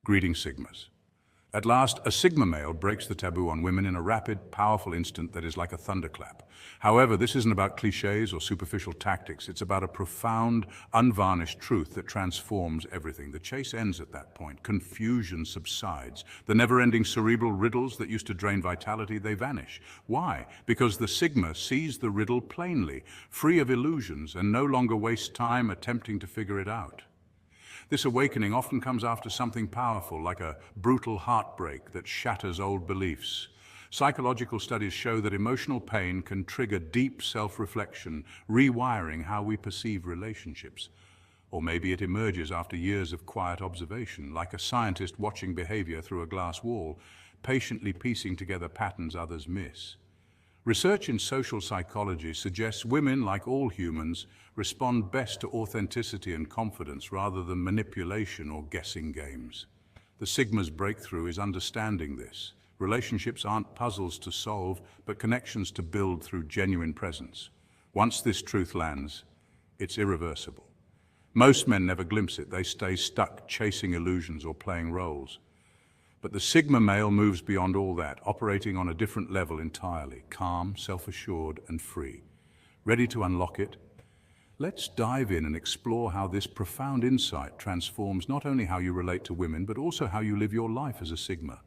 Greeting Sigmas. At last, a Sigma male breaks the taboo on women in a rapid, powerful instant that is like a thunderclap. However, this isn't about cliches or superficial tactics. It's about a profound, unvarnished truth that transforms everything. The chase ends at that point. Confusion subsides. The never-ending cerebral riddles that used to drain vitality, they vanish. Why? Because the Sigma sees the riddle plainly, free of illusions, and no longer wastes time attempting to figure it out. This awakening often comes after something powerful, like a brutal heartbreak that shatters old beliefs. Psychological studies show that emotional pain can trigger deep self-reflection, rewiring how we perceive relationships. Or maybe it emerges after years of quiet observation, like a scientist watching behavior through a glass wall, patiently piecing together patterns others miss. Research in social psychology suggests women, like all humans, respond best to authenticity and confidence rather than manipulation or guessing games. The Sigma's breakthrough is understanding this. Relationships aren't puzzles to solve, but connections to build through genuine presence. Once this truth lands, it's irreversible. Most men never glimpse it. They stay stuck chasing illusions or playing roles. But the Sigma male moves beyond all that, operating on a different level entirely, calm, self-assured, and free. Ready to unlock it? Let's dive in and explore how this profound insight transforms not only how you relate to women, but also how you live your life as a Sigma.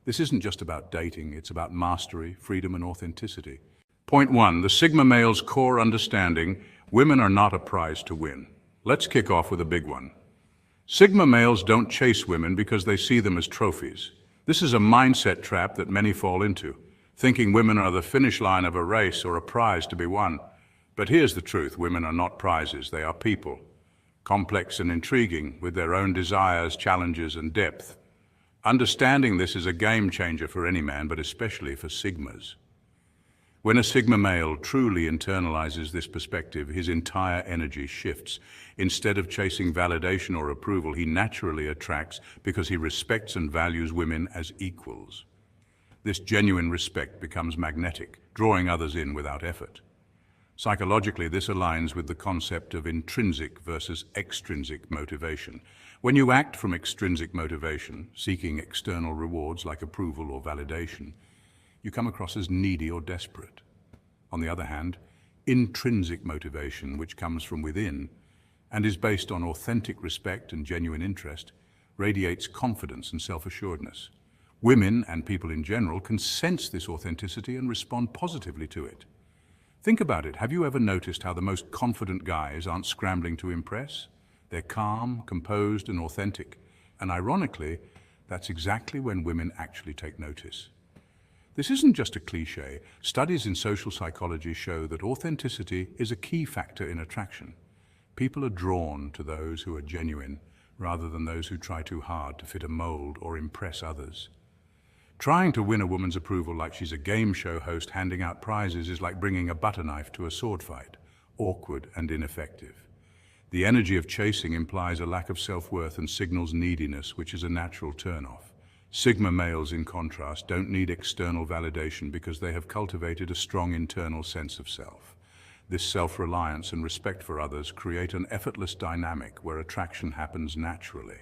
This isn't just about dating, it's about mastery, freedom, and authenticity. Point 1, the Sigma male's core understanding: women are not a prize to win. Let's kick off with a big one. Sigma males don't chase women because they see them as trophies. This is a mindset trap that many fall into, thinking women are the finish line of a race or a prize to be won. But here's the truth: women are not prizes, they are people. Complex and intriguing, with their own desires, challenges, and depth. Understanding this is a game changer for any man, but especially for Sigmas. When a Sigma male truly internalizes this perspective, his entire energy shifts. Instead of chasing validation or approval, he naturally attracts because he respects and values women as equals. This genuine respect becomes magnetic, drawing others in without effort. Psychologically, this aligns with the concept of intrinsic versus extrinsic motivation. When you act from extrinsic motivation, seeking external rewards like approval or validation, you come across as needy or desperate. On the other hand, intrinsic motivation, which comes from within and is based on authentic respect and genuine interest, radiates confidence and self-assuredness. Women, and people in general, can sense this authenticity and respond positively to it. Think about it. Have you ever noticed how the most confident guys aren't scrambling to impress? They're calm, composed, and authentic. And ironically, that's exactly when women actually take notice. This isn't just a cliche. Studies in social psychology show that authenticity is a key factor in attraction. People are drawn to those who are genuine, rather than those who try too hard to fit a mold or impress others. Trying to win a woman's approval like she's a game show host handing out prizes is like bringing a butter knife to a sword fight, awkward and ineffective. The energy of chasing implies a lack of self-worth and signals neediness, which is a natural turn-off. Sigma males, in contrast, don't need external validation because they have cultivated a strong internal sense of self. This self-reliance and respect for others create an effortless dynamic where attraction happens naturally.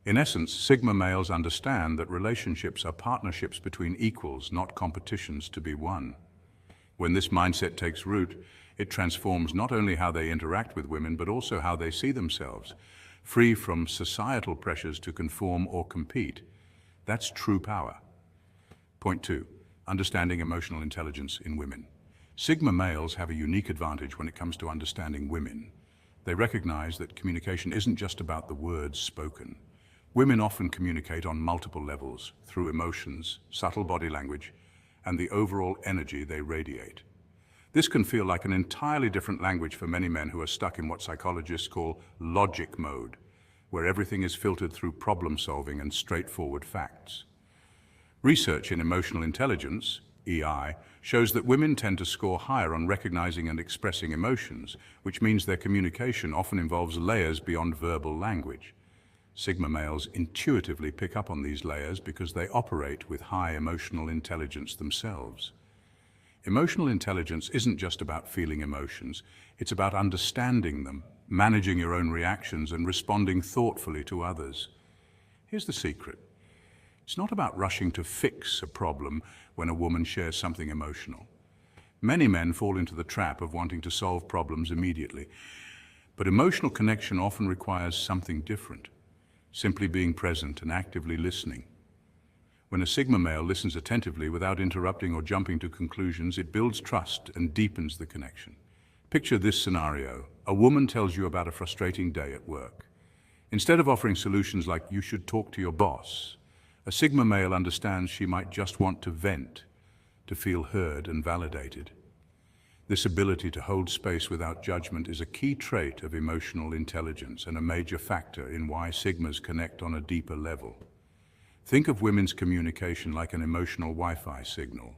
In essence, Sigma males understand that relationships are partnerships between equals, not competitions to be won. When this mindset takes root, it transforms not only how they interact with women, but also how they see themselves, free from societal pressures to conform or compete. That's true power. Point 2, understanding emotional intelligence in women. Sigma males have a unique advantage when it comes to understanding women. They recognize that communication isn't just about the words spoken. Women often communicate on multiple levels, through emotions, subtle body language, and the overall energy they radiate. This can feel like an entirely different language for many men who are stuck in what psychologists call logic mode, where everything is filtered through problem solving and straightforward facts. Research in emotional intelligence, EI, shows that women tend to score higher on recognizing and expressing emotions, which means their communication often involves layers beyond verbal language. Sigma males intuitively pick up on these layers because they operate with high emotional intelligence themselves. Emotional intelligence isn't just about feeling emotions, it's about understanding them, managing your own reactions, and responding thoughtfully to others. Here's the secret. It's not about rushing to fix a problem when a woman shares something emotional. Many men fall into the trap of wanting to solve problems immediately, but emotional connection often requires something different, simply being present and actively listening. When a Sigma male listens attentively without interrupting or jumping to conclusions, it builds trust and deepens the connection. Picture this scenario. A woman tells you about a frustrating day at work. Instead of offering solutions like "you should talk to your boss," a Sigma male understands she might just want to vent, to feel heard and validated. This ability to hold space without judgment is a key trait of emotional intelligence and a major factor in why Sigmas connect on a deeper level. Think of women's communication like an emotional Wi-Fi signal.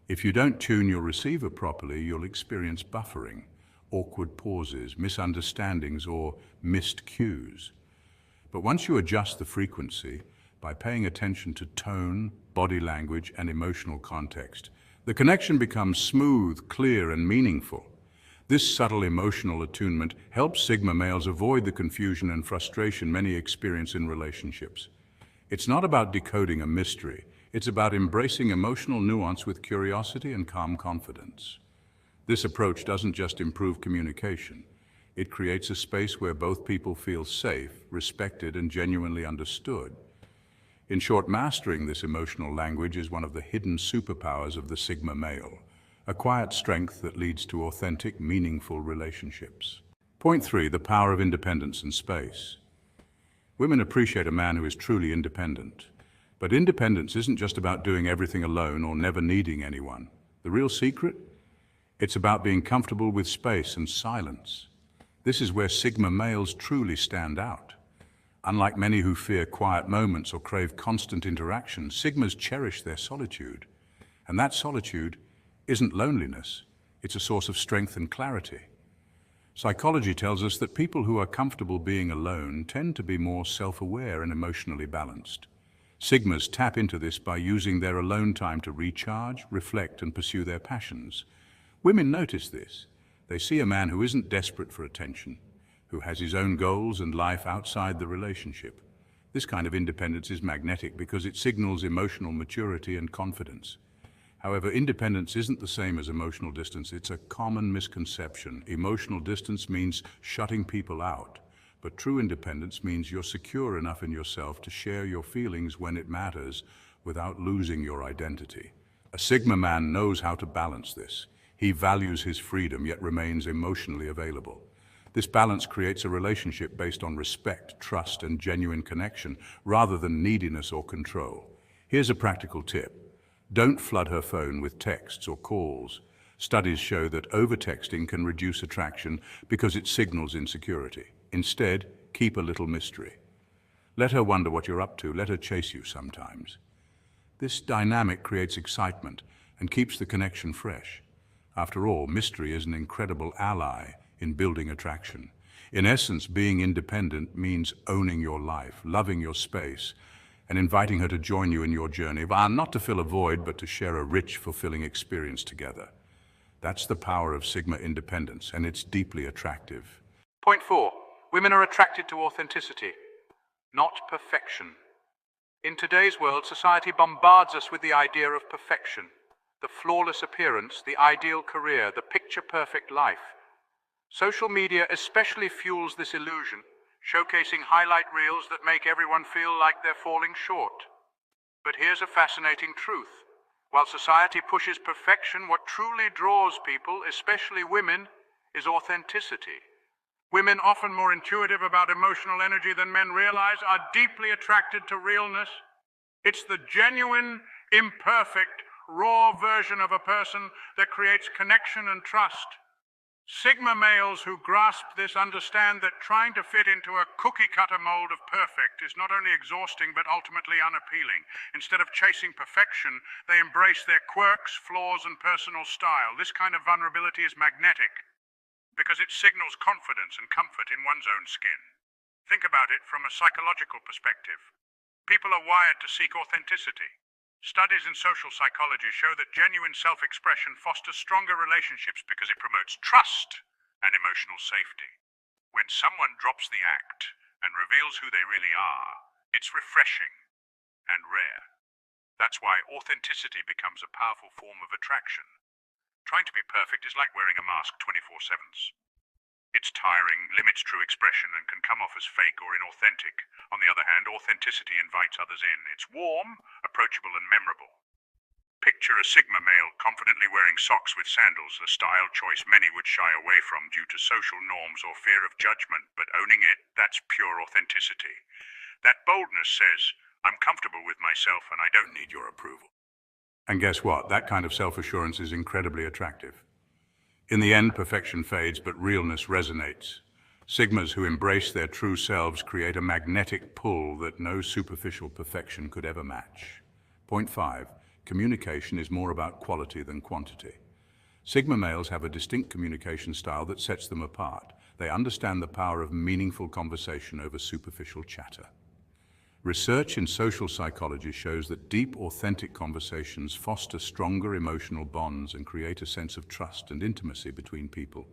If you don't tune your receiver properly, you'll experience buffering, awkward pauses, misunderstandings, or missed cues. But once you adjust the frequency, by paying attention to tone, body language, and emotional context, the connection becomes smooth, clear, and meaningful. This subtle emotional attunement helps Sigma males avoid the confusion and frustration many experience in relationships. It's not about decoding a mystery. It's about embracing emotional nuance with curiosity and calm confidence. This approach doesn't just improve communication. It creates a space where both people feel safe, respected, and genuinely understood. In short, mastering this emotional language is one of the hidden superpowers of the Sigma male, a quiet strength that leads to authentic, meaningful relationships. Point 3, the power of independence and space. Women appreciate a man who is truly independent. But independence isn't just about doing everything alone or never needing anyone. The real secret? It's about being comfortable with space and silence. This is where Sigma males truly stand out. Unlike many who fear quiet moments or crave constant interaction, Sigmas cherish their solitude. And that solitude isn't loneliness. It's a source of strength and clarity. Psychology tells us that people who are comfortable being alone tend to be more self-aware and emotionally balanced. Sigmas tap into this by using their alone time to recharge, reflect, and pursue their passions. Women notice this. They see a man who isn't desperate for attention, who has his own goals and life outside the relationship. This kind of independence is magnetic because it signals emotional maturity and confidence. However, independence isn't the same as emotional distance. It's a common misconception. Emotional distance means shutting people out, but true independence means you're secure enough in yourself to share your feelings when it matters without losing your identity. A Sigma man knows how to balance this. He values his freedom yet remains emotionally available. This balance creates a relationship based on respect, trust, and genuine connection rather than neediness or control. Here's a practical tip. Don't flood her phone with texts or calls. Studies show that over-texting can reduce attraction because it signals insecurity. Instead, keep a little mystery. Let her wonder what you're up to. Let her chase you sometimes. This dynamic creates excitement and keeps the connection fresh. After all, mystery is an incredible ally in building attraction. In essence, being independent means owning your life, loving your space, and inviting her to join you in your journey, not to fill a void, but to share a rich, fulfilling experience together. That's the power of Sigma independence, and it's deeply attractive. Point 4. Women are attracted to authenticity, not perfection. In today's world, society bombards us with the idea of perfection, the flawless appearance, the ideal career, the picture-perfect life. Social media especially fuels this illusion, showcasing highlight reels that make everyone feel like they're falling short. But here's a fascinating truth. While society pushes perfection, what truly draws people, especially women, is authenticity. Women, often more intuitive about emotional energy than men realize, are deeply attracted to realness. It's the genuine, imperfect, raw version of a person that creates connection and trust. Sigma males who grasp this understand that trying to fit into a cookie-cutter mold of perfect is not only exhausting but ultimately unappealing. Instead of chasing perfection, they embrace their quirks, flaws, and personal style. This kind of vulnerability is magnetic because it signals confidence and comfort in one's own skin. Think about it from a psychological perspective. People are wired to seek authenticity. Studies in social psychology show that genuine self-expression fosters stronger relationships because it promotes trust and emotional safety. When someone drops the act and reveals who they really are, it It's refreshing and rare. That's why authenticity becomes a powerful form of attraction. Trying to be perfect is like wearing a mask 24/7. It's tiring, limits true expression, and can come off as fake or inauthentic. On the other hand, authenticity invites others in. It's warm, approachable, and memorable. Picture a Sigma male confidently wearing socks with sandals, a style choice many would shy away from due to social norms or fear of judgment, but owning it, that's pure authenticity. That boldness says, I'm comfortable with myself and I don't need your approval. And guess what? That kind of self-assurance is incredibly attractive. In the end, perfection fades, but realness resonates. Sigmas who embrace their true selves create a magnetic pull that no superficial perfection could ever match. Point 5. Communication is more about quality than quantity. Sigma males have a distinct communication style that sets them apart. They understand the power of meaningful conversation over superficial chatter. Research in social psychology shows that deep, authentic conversations foster stronger emotional bonds and create a sense of trust and intimacy between people.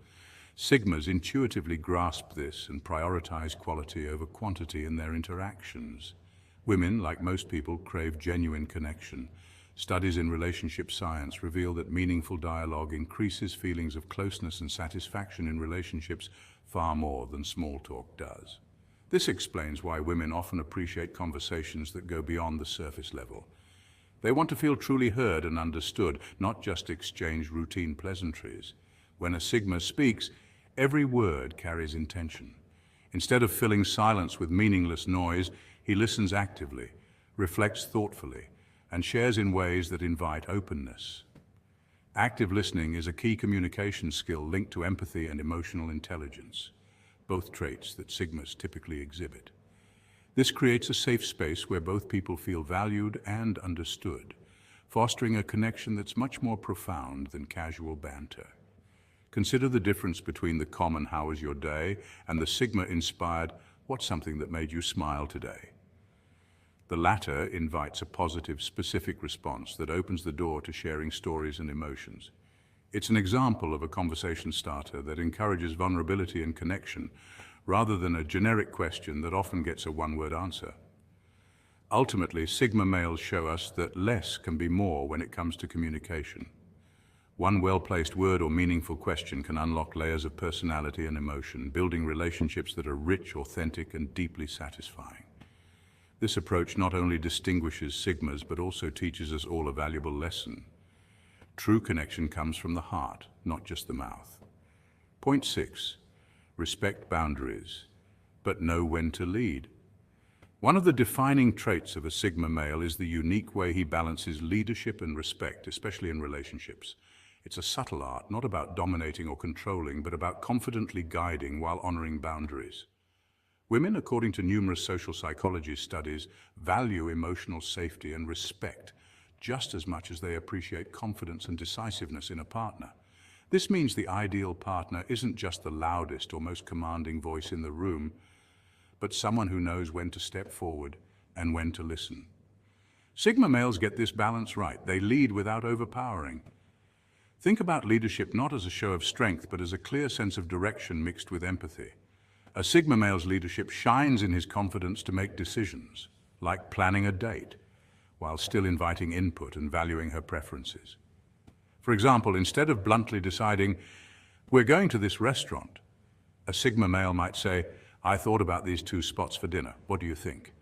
Sigmas intuitively grasp this and prioritize quality over quantity in their interactions. Women, like most people, crave genuine connection. Studies in relationship science reveal that meaningful dialogue increases feelings of closeness and satisfaction in relationships far more than small talk does. This explains why women often appreciate conversations that go beyond the surface level. They want to feel truly heard and understood, not just exchange routine pleasantries. When a Sigma speaks, every word carries intention. Instead of filling silence with meaningless noise, he listens actively, reflects thoughtfully, and shares in ways that invite openness. Active listening is a key communication skill linked to empathy and emotional intelligence, both traits that Sigmas typically exhibit. This creates a safe space where both people feel valued and understood, fostering a connection that's much more profound than casual banter. Consider the difference between the common "how was your day" and the Sigma-inspired "what's something that made you smile today?" The latter invites a positive, specific response that opens the door to sharing stories and emotions. It's an example of a conversation starter that encourages vulnerability and connection, rather than a generic question that often gets a one-word answer. Ultimately, Sigma males show us that less can be more when it comes to communication. One well-placed word or meaningful question can unlock layers of personality and emotion, building relationships that are rich, authentic, and deeply satisfying. This approach not only distinguishes Sigmas, but also teaches us all a valuable lesson. True connection comes from the heart, not just the mouth. Point 6. Respect boundaries, but know when to lead. One of the defining traits of a Sigma male is the unique way he balances leadership and respect, especially in relationships. It's a subtle art, not about dominating or controlling, but about confidently guiding while honoring boundaries. Women, according to numerous social psychology studies, value emotional safety and respect just as much as they appreciate confidence and decisiveness in a partner. This means the ideal partner isn't just the loudest or most commanding voice in the room, but someone who knows when to step forward and when to listen. Sigma males get this balance right. They lead without overpowering. Think about leadership not as a show of strength, but as a clear sense of direction mixed with empathy. A Sigma male's leadership shines in his confidence to make decisions, like planning a date, while still inviting input and valuing her preferences. For example, instead of bluntly deciding, "We're going to this restaurant," a Sigma male might say, "I thought about these 2 spots for dinner. What do you think?"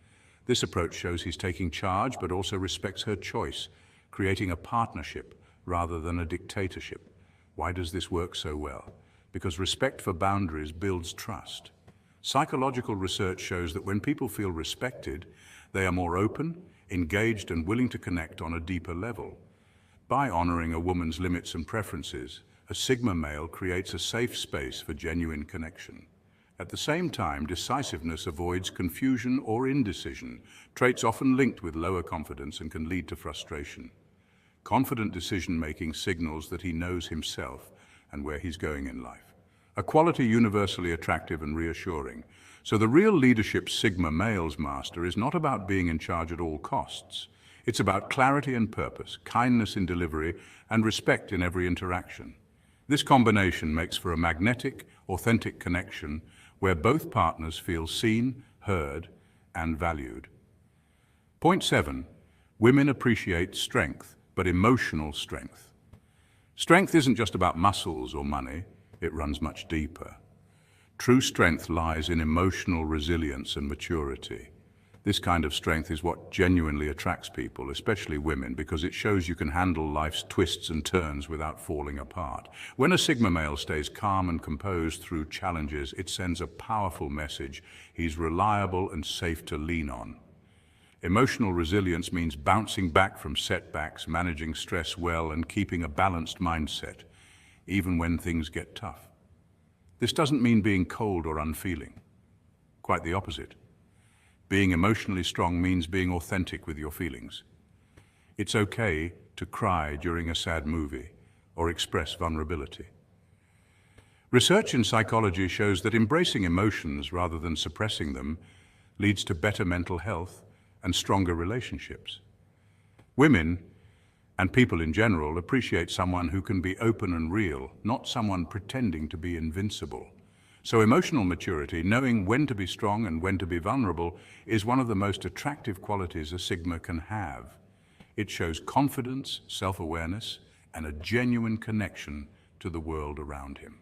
This approach shows he's taking charge, but also respects her choice, creating a partnership rather than a dictatorship. Why does this work so well? Because respect for boundaries builds trust. Psychological research shows that when people feel respected, they are more open, engaged, and willing to connect on a deeper level. By honoring a woman's limits and preferences, a Sigma male creates a safe space for genuine connection. At the same time, decisiveness avoids confusion or indecision, traits often linked with lower confidence and can lead to frustration. Confident decision-making signals that he knows himself and where he's going in life, a quality universally attractive and reassuring. So the real leadership Sigma males master is not about being in charge at all costs. It's about clarity and purpose, kindness in delivery, and respect in every interaction. This combination makes for a magnetic, authentic connection where both partners feel seen, heard, and valued. Point 7. Women appreciate strength, but emotional strength. Strength isn't just about muscles or money, it runs much deeper. True strength lies in emotional resilience and maturity. This kind of strength is what genuinely attracts people, especially women, because it shows you can handle life's twists and turns without falling apart. When a Sigma male stays calm and composed through challenges, it sends a powerful message. He's reliable and safe to lean on. Emotional resilience means bouncing back from setbacks, managing stress well, and keeping a balanced mindset, even when things get tough. This doesn't mean being cold or unfeeling. Quite the opposite. Being emotionally strong means being authentic with your feelings. It's okay to cry during a sad movie or express vulnerability. Research in psychology shows that embracing emotions rather than suppressing them leads to better mental health and stronger relationships. Women, and people in general, appreciate someone who can be open and real, not someone pretending to be invincible. So emotional maturity, knowing when to be strong and when to be vulnerable, is one of the most attractive qualities a Sigma can have. It shows confidence, self-awareness, and a genuine connection to the world around him.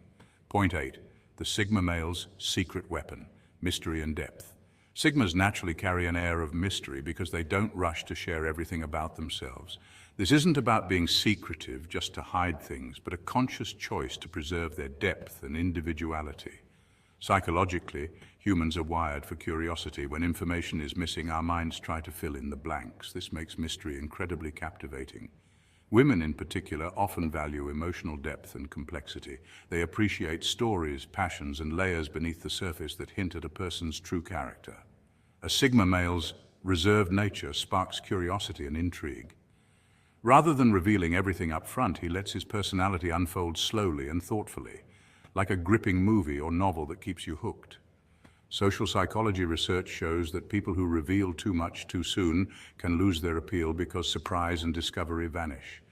Point 8. The Sigma male's secret weapon: mystery and depth. Sigmas naturally carry an air of mystery because they don't rush to share everything about themselves. This isn't about being secretive just to hide things, but a conscious choice to preserve their depth and individuality. Psychologically, humans are wired for curiosity. When information is missing, our minds try to fill in the blanks. This makes mystery incredibly captivating. Women in particular often value emotional depth and complexity. They appreciate stories, passions, and layers beneath the surface that hint at a person's true character. A Sigma male's reserved nature sparks curiosity and intrigue. Rather than revealing everything up front, he lets his personality unfold slowly and thoughtfully, like a gripping movie or novel that keeps you hooked. Social psychology research shows that people who reveal too much too soon can lose their appeal because surprise and discovery vanish.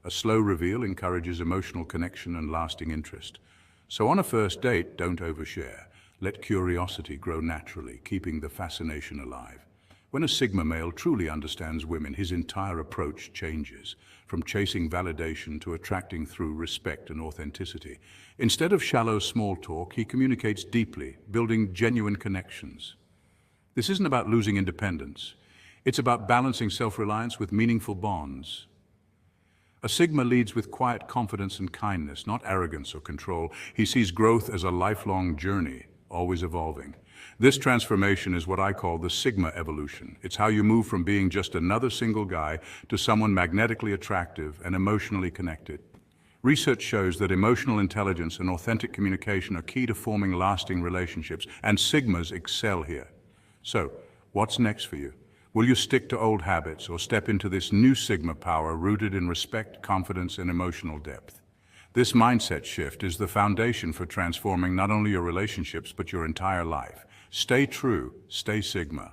A slow reveal encourages emotional connection and lasting interest. So on a first date, don't overshare. Let curiosity grow naturally, keeping the fascination alive. When a Sigma male truly understands women, his entire approach changes, from chasing validation to attracting through respect and authenticity. Instead of shallow small talk, he communicates deeply, building genuine connections. This isn't about losing independence. It's about balancing self-reliance with meaningful bonds. A Sigma leads with quiet confidence and kindness, not arrogance or control. He sees growth as a lifelong journey, always evolving. This transformation is what I call the Sigma evolution. It's how you move from being just another single guy to someone magnetically attractive and emotionally connected. Research shows that emotional intelligence and authentic communication are key to forming lasting relationships, and Sigmas excel here. So, what's next for you? Will you stick to old habits or step into this new Sigma power rooted in respect, confidence, and emotional depth? This mindset shift is the foundation for transforming not only your relationships, but your entire life. Stay true, stay Sigma.